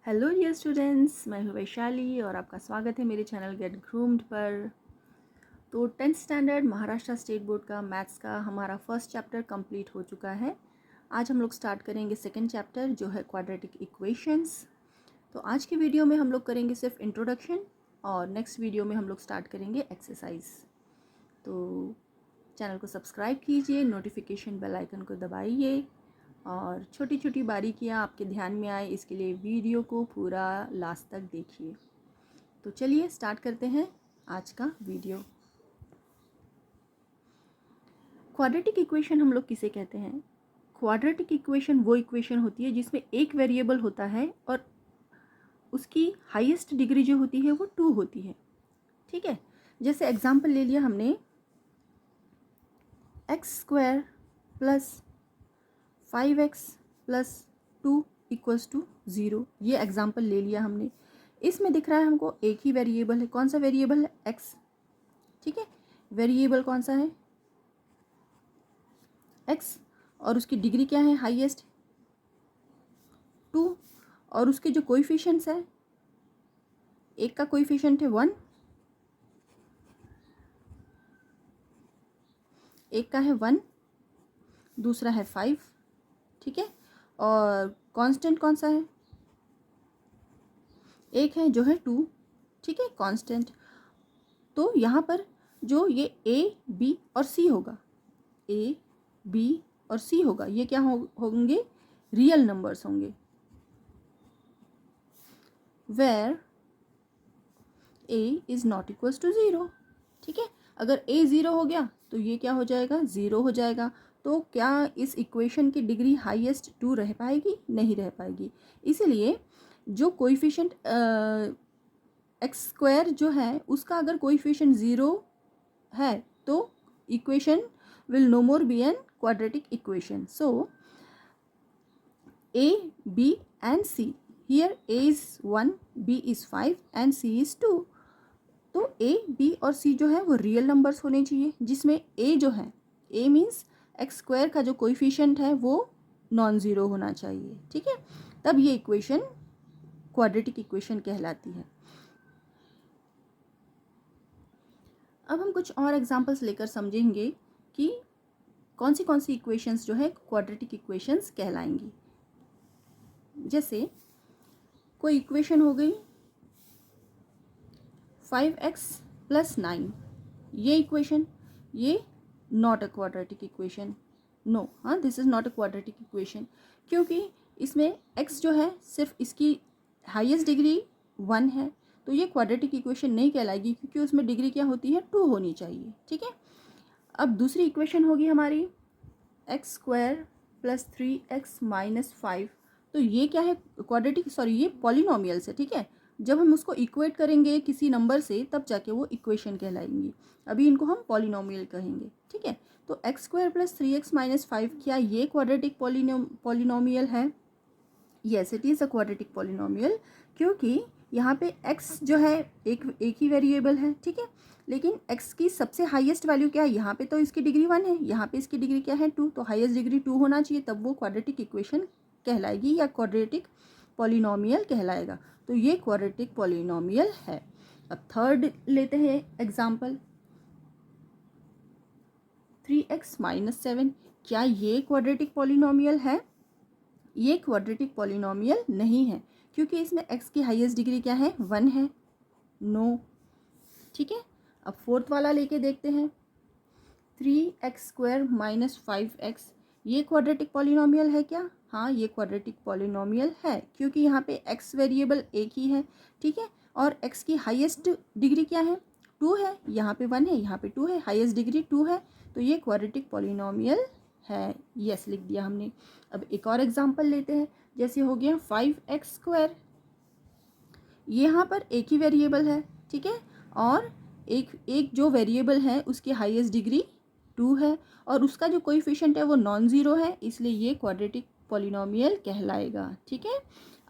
Hello dear students, मैं हूँ वैशाली और आपका स्वागत है मेरे चैनल गेट ग्रूम्ड पर। तो 10th standard Maharashtra state board का मैथ्स का हमारा फर्स्ट चैप्टर कंप्लीट हो चुका है। आज हम लोग स्टार्ट करेंगे सेकंड चैप्टर जो है क्वाड्रेटिक इक्वेशंस। तो आज की वीडियो में हम लोग करेंगे सिर्फ इंट्रोडक्शन और नेक्स्ट वीडियो में हम लोग स्टार्ट करेंगे एक्सरसाइज। तो चैनल को सब्सक्राइब कीजिए, नोटिफिकेशन बेल आइकन को दबाइए और छोटी छोटी बारीकियाँ आपके ध्यान में आए इसके लिए वीडियो को पूरा लास्ट तक देखिए। तो चलिए स्टार्ट करते हैं आज का वीडियो। क्वाड्रेटिक इक्वेशन हम लोग किसे कहते हैं? क्वाड्रेटिक इक्वेशन वो इक्वेशन होती है जिसमें एक वेरिएबल होता है और उसकी हाईएस्ट डिग्री जो होती है वो 2 होती है। ठीक है, जैसे एग्जाम्पल ले लिया हमने x² plus 5x plus 2 equals to 0। ये एग्जाम्पल ले लिया हमने। इसमें दिख रहा है हमको एक ही वेरिएबल है। कौन सा वेरिएबल है? x। ठीक है, वेरिएबल कौन सा है? x। और उसकी डिग्री क्या है? हाईएस्ट 2। और उसके जो कोएफिशिएंट्स है, एक का कोएफिशिएंट है 1, एक का है 1, दूसरा है 5। ठीक है, और कांस्टेंट कौन सा है? एक है जो है 2। ठीक है, कांस्टेंट। तो यहाँ पर जो ये a, b और c होगा, a, b और c होगा, ये क्या होंगे? रियल नंबर्स होंगे। Where a is not equals to 0। ठीक है, अगर a 0 हो गया तो ये क्या हो जाएगा? 0 हो जाएगा। तो क्या इस इक्वेशन की डिग्री हाईएस्ट 2 रह पाएगी? नहीं रह पाएगी। इसीलिए जो कोएफिशिएंट x² जो है उसका अगर कोएफिशिएंट 0 है तो equation will no more be an quadratic equation. So a, b and c. Here a is 1, b is 5 and c is 2. तो a, b और c जो है वो रियल नंबर्स होने चाहिए, जिसमें a जो है, a मीन्स x² का जो कोएफिशिएंट है वो नॉन ज़ीरो होना चाहिए। ठीक है, तब ये इक्वेशन क्वाड्रेटिक इक्वेशन कहलाती है। अब हम कुछ और एग्जांपल्स लेकर समझेंगे कि कौन सी इक्वेशंस जो है क्वाड्रेटिक इक्वेशंस कहलाएंगी। जैसे कोई इक्वेशन हो गई 5x प्लस 9, ये इक्वेशन, ये not a quadratic equation. No, हाँ, this is not a quadratic equation, क्योंकि इसमें x जो है सिर्फ इसकी हाईएस्ट डिग्री 1 है, तो ये क्वाड्रेटिक इक्वेशन नहीं कहलाएगी क्योंकि उसमें डिग्री क्या होती है? 2 होनी चाहिए। ठीक है, अब दूसरी इक्वेशन होगी हमारी x² प्लस 3x माइनस 5। तो ये क्या है? क्वाड्रेटिक, सॉरी, ये पॉलिनोमियल्स है। ठीक है, जब हम उसको इक्वेट करेंगे किसी नंबर से तब जाके वो इक्वेशन कहलाएंगी। अभी इनको हम पॉलिनोमियल कहेंगे। ठीक है, तो x² प्लस 3x माइनस 5, क्या ये क्वाड्रेटिक पॉलिनोमियल है? Yes, it is a quadratic polynomial, क्योंकि यहाँ पे x जो है एक ही वेरिएबल है। ठीक है, लेकिन x की सबसे हाईएस्ट वैल्यू क्या है? यहाँ पे तो इसकी डिग्री 1 है, यहाँ पे इसकी डिग्री क्या है? 2। तो हाईएस्ट डिग्री 2 होना चाहिए, तब वो क्वाड्रेटिक इक्वेशन कहलाएगी या क्वाड्रेटिक पॉलिनोमियल कहलाएगा। तो ये क्वाड्रेटिक पॉलिनोमियल है। अब थर्ड लेते हैं एग्जाम्पल 3x माइनस 7। क्या ये क्वाड्रेटिक पॉलिनोमियल है? ये क्वाड्रेटिक पॉलिनोमियल नहीं है, क्योंकि इसमें x की हाईएस्ट डिग्री क्या है? 1 है। नो। ठीक है, अब फोर्थ वाला लेके देखते हैं 3x² माइनस 5x। ये क्वाड्रेटिक पॉलिनोमियल है क्या? हाँ, ये क्वाड्रेटिक पॉलिनोमियल है, क्योंकि यहाँ पे x वेरिएबल एक ही है। ठीक है, और x की हाईएस्ट डिग्री क्या है? 2 है। यहाँ पे 1 है, यहाँ पे 2 है, हाईएस्ट डिग्री 2 है, तो ये क्वाड्रेटिक पॉलिनोमियल है। यस, लिख दिया हमने। अब एक और एग्जांपल लेते हैं, जैसे हो गया 5x²। यहाँ पर एक ही वेरिएबल है। ठीक है, और एक जो वेरिएबल है उसकी हाईएस्ट डिग्री 2 है और उसका जो कोएफिशिएंट है वो नॉन ज़ीरो है, इसलिए ये क्वाड्रेटिक पॉलिनोमियल कहलाएगा। ठीक है,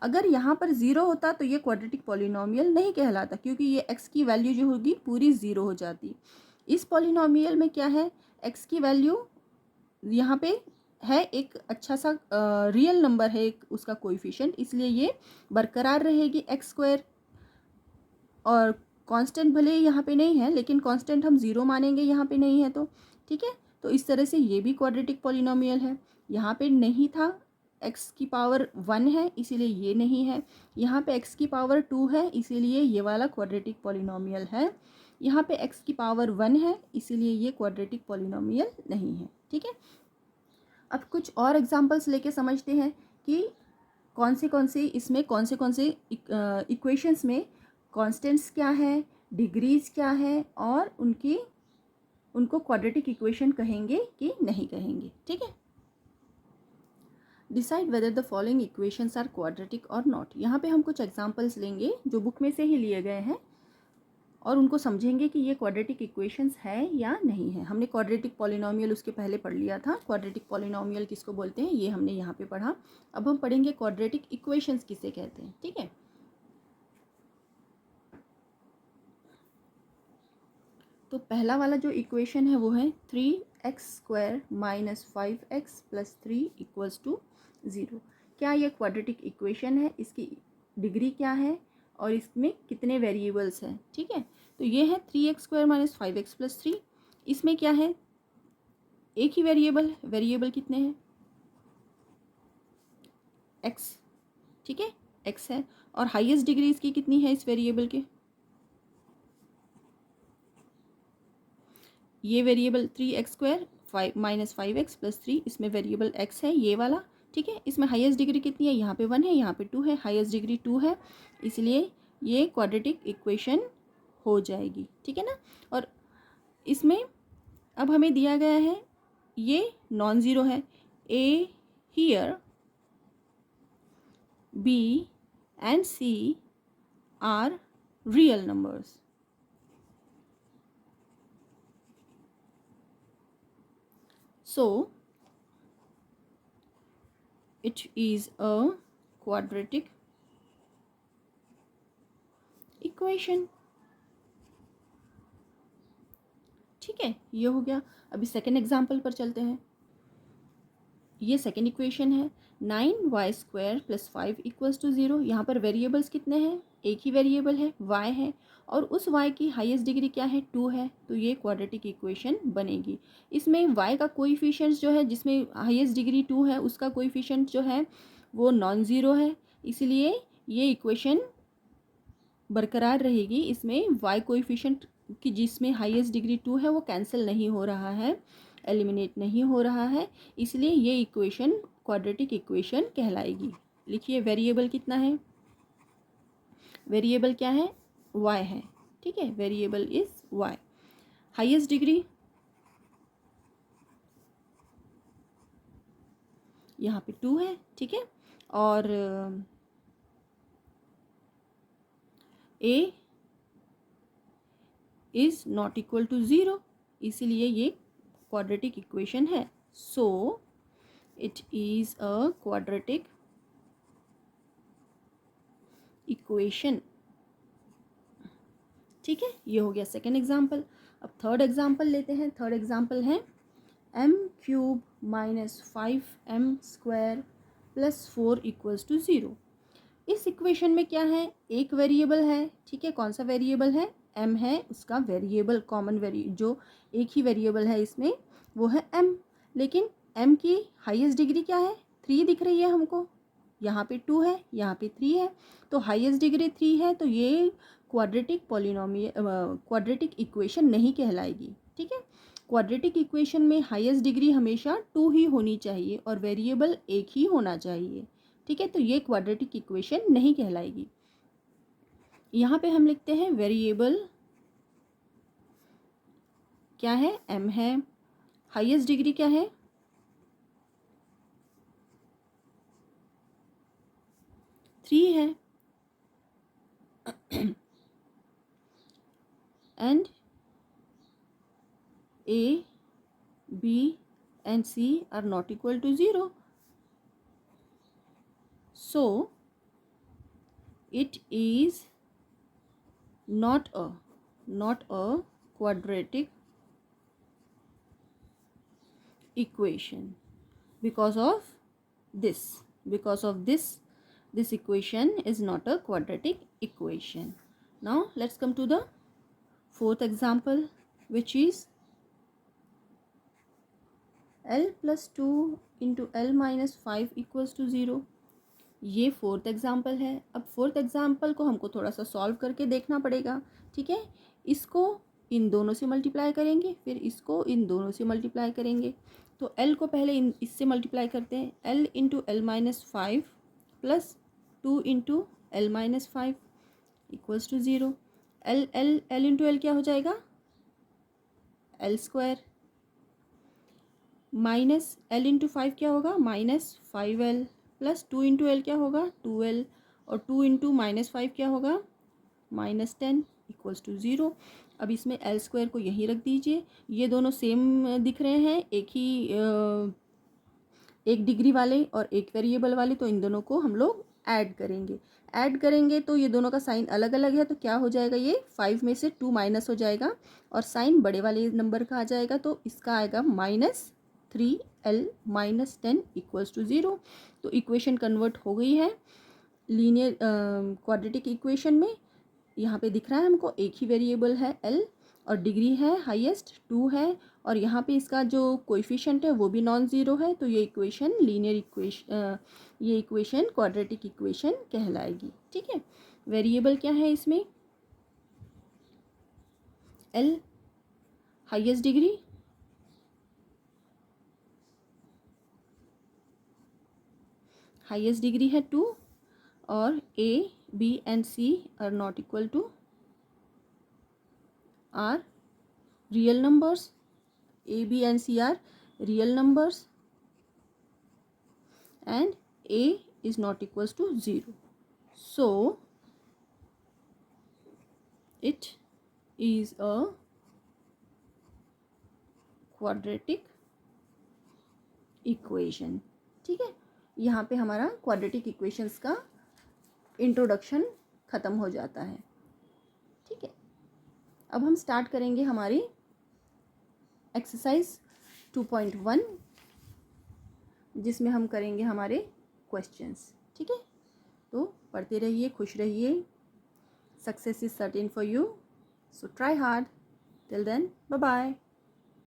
अगर यहाँ पर 0 होता तो ये क्वाड्रेटिक पॉलिनोमियल नहीं कहलाता, क्योंकि ये x की वैल्यू जो होगी पूरी 0 हो जाती। इस पॉलिनोमियल में क्या है? x की वैल्यू यहाँ पे है एक अच्छा सा रियल नंबर है एक उसका कोएफिशिएंट, इसलिए ये बरकरार रहेगी एक्स स्क्वायर। और कांस्टेंट भले यहाँ पे नहीं है, लेकिन कांस्टेंट हम ज़ीरो मानेंगे, यहाँ पे नहीं है तो ठीक है। तो इस तरह से ये भी क्वाड्रेटिक पॉलिनोमियल है। यहाँ पे नहीं था, एक्स की पावर 1 है इसीलिए ये नहीं है। यहाँ पे एक्स की पावर 2 है इसीलिए ये वाला क्वाड्रेटिक पॉलिनोमियल है। यहाँ पे एक्स की पावर 1 है इसीलिए ये क्वाड्रेटिक पॉलिनोमियल नहीं है। ठीक है, अब कुछ और एग्जांपल्स लेके समझते हैं कि कौन से इसमें कौन से इक्वेशंस में कॉन्स्टेंट्स क्या है, डिग्रीज क्या है, और उनको क्वाड्रेटिक इक्वेशन कहेंगे कि नहीं कहेंगे। ठीक है, decide whether the following equations are quadratic और नॉट। यहाँ पे हम कुछ एग्जांपल्स लेंगे जो बुक में से ही लिए गए हैं और उनको समझेंगे कि ये क्वाड्रेटिक इक्वेशंस है या नहीं है। हमने क्वाड्रेटिक पॉलिनोमियल उसके पहले पढ़ लिया था। क्वाड्रेटिक पॉलिनोमियल किसको बोलते हैं ये हमने यहाँ पे पढ़ा। अब हम पढ़ेंगे क्वाड्रेटिक इक्वेशंस किसे कहते हैं। ठीक है, तो पहला वाला जो इक्वेशन है वो है 3x² - 5x + 3 = 0। क्या ये क्वाड्रेटिक इक्वेशन है, इसकी डिग्री क्या है और इसमें कितने वेरिएबल्स हैं। ठीक है, तो ये है 3x² - 5x + 3। इसमें क्या है, एक ही वेरिएबल है। वेरिएबल कितने हैं, x। ठीक है, x है। और हाईएस्ट डिग्री इसकी कितनी है इस वेरिएबल के, ये वेरिएबल 3x² - 5x + 3, इसमें वेरिएबल x है ये वाला। ठीक है, इसमें हाईएस्ट डिग्री कितनी है, यहाँ पे 1 है, यहाँ पे 2 है, हाईएस्ट डिग्री 2 है, इसलिए ये क्वाड्रेटिक इक्वेशन हो जाएगी। ठीक है ना। और इसमें अब हमें दिया गया है ये नॉन ज़ीरो है। A here B and C are real numbers. So it is a quadratic equation। ठीक है, ये हो गया। अभी सेकेंड एग्जाम्पल पर चलते हैं। ये सेकेंड इक्वेशन है 9y² + 5 = 0। यहाँ पर वेरिएबल्स कितने हैं, एक ही वेरिएबल है y है, और उस y की हाईएस्ट डिग्री क्या है, 2 है, तो ये क्वाड्रेटिक इक्वेशन बनेगी। इसमें y का कोएफिशिएंट जो है, जिसमें हाईएस्ट डिग्री 2 है, उसका कोएफिशिएंट जो है वो नॉन ज़ीरो है, इसलिए ये इक्वेशन बरकरार रहेगी। इसमें y कोएफिशिएंट की जिसमें हाईएस्ट डिग्री 2 है वो कैंसिल नहीं हो रहा है, एलिमिनेट नहीं हो रहा है, इसलिए ये इक्वेशन क्वाड्रेटिक इक्वेशन कहलाएगी। लिखिए, वेरिएबल कितना है, वेरिएबल क्या है, y है। ठीक है, variable is y। Highest degree यहाँ पे 2 है। ठीक है, और a is not equal to 0, इसीलिए ये क्वाड्रेटिक इक्वेशन है। So it is a quadratic equation. ठीक है, ये हो गया सेकेंड एग्जाम्पल। अब थर्ड एग्जाम्पल लेते हैं। थर्ड एग्जाम्पल है m³ - 5m² + 4 = 0। इस इक्वेशन में क्या है, एक वेरिएबल है। ठीक है, कौन सा वेरिएबल है, m है, उसका वेरिएबल कॉमन जो एक ही वेरिएबल है इसमें वो है m। लेकिन m की हाईएस्ट डिग्री क्या है, 3 दिख रही है हमको, यहाँ पे 2 है, यहाँ पे 3 है, तो हाईएस्ट डिग्री 3 है, तो ये क्वाड्रेटिक इक्वेशन नहीं कहलाएगी। ठीक है, क्वाड्रेटिक इक्वेशन में हाईएस्ट डिग्री हमेशा 2 ही होनी चाहिए और वेरिएबल एक ही होना चाहिए। ठीक है, तो ये क्वाड्रेटिक इक्वेशन नहीं कहलाएगी। यहाँ पे हम लिखते हैं वेरिएबल क्या है, m है, हाईएस्ट डिग्री क्या है, 3 है, and a b and c are not equal to 0, so it is not a quadratic equation। because of this equation is not a quadratic equation. Now let's come to the fourth example, which is L plus 2 into L minus 5 equals to 0. ये fourth example है. अब fourth example को हमको थोड़ा सा solve करके देखना पड़ेगा. ठीक है, इसको इन दोनों से मल्टीप्लाई करेंगे, फिर इसको इन दोनों से मल्टीप्लाई करेंगे. तो L को पहले इससे मल्टीप्लाई करते हैं. L into L minus 5 plus 2 into L minus 5 equals to 0. L into L क्या हो जाएगा? L square minus L into 5 क्या होगा? Minus 5L plus 2 into L क्या होगा? 2L और 2 इंटू माइनस 5 क्या होगा? Minus 10 equals to 0. अब इसमें L स्क्वायर को यहीं रख दीजिए. ये दोनों सेम दिख रहे हैं, एक डिग्री वाले और एक वेरिएबल वाले, तो इन दोनों को हम लोग ऐड करेंगे तो ये दोनों का साइन अलग अलग है, तो क्या हो जाएगा? ये 5 में से 2 माइनस हो जाएगा और साइन बड़े वाले नंबर का आ जाएगा, तो इसका आएगा minus 3L minus 10 equals to 0. तो इक्वेशन कन्वर्ट हो गई है लीनियर क्वाड्रेटिक इक्वेशन में. यहाँ पे दिख रहा है हमको एक ही वेरिएबल है L और डिग्री है हाईएस्ट 2 है, और यहाँ पे इसका जो कोएफिशिएंट है वो भी नॉन ज़ीरो है. तो ये इक्वेशन ये इक्वेशन क्वाड्रेटिक इक्वेशन कहलाएगी. ठीक है, वेरिएबल क्या है इसमें? L हाईएस्ट डिग्री है 2 और A, B and C are not equal to are real numbers. A, B and C are real numbers and A is not equals to 0. So it is a quadratic equation. ठीक है, यहाँ पे हमारा quadratic equations का introduction ख़त्म हो जाता है. ठीक है, अब हम स्टार्ट करेंगे हमारी एक्सरसाइज 2.1, जिसमें हम करेंगे हमारे क्वेश्चंस. ठीक है, तो पढ़ते रहिए, खुश रहिए. Success is certain for you, so try hard. Till then, bye bye.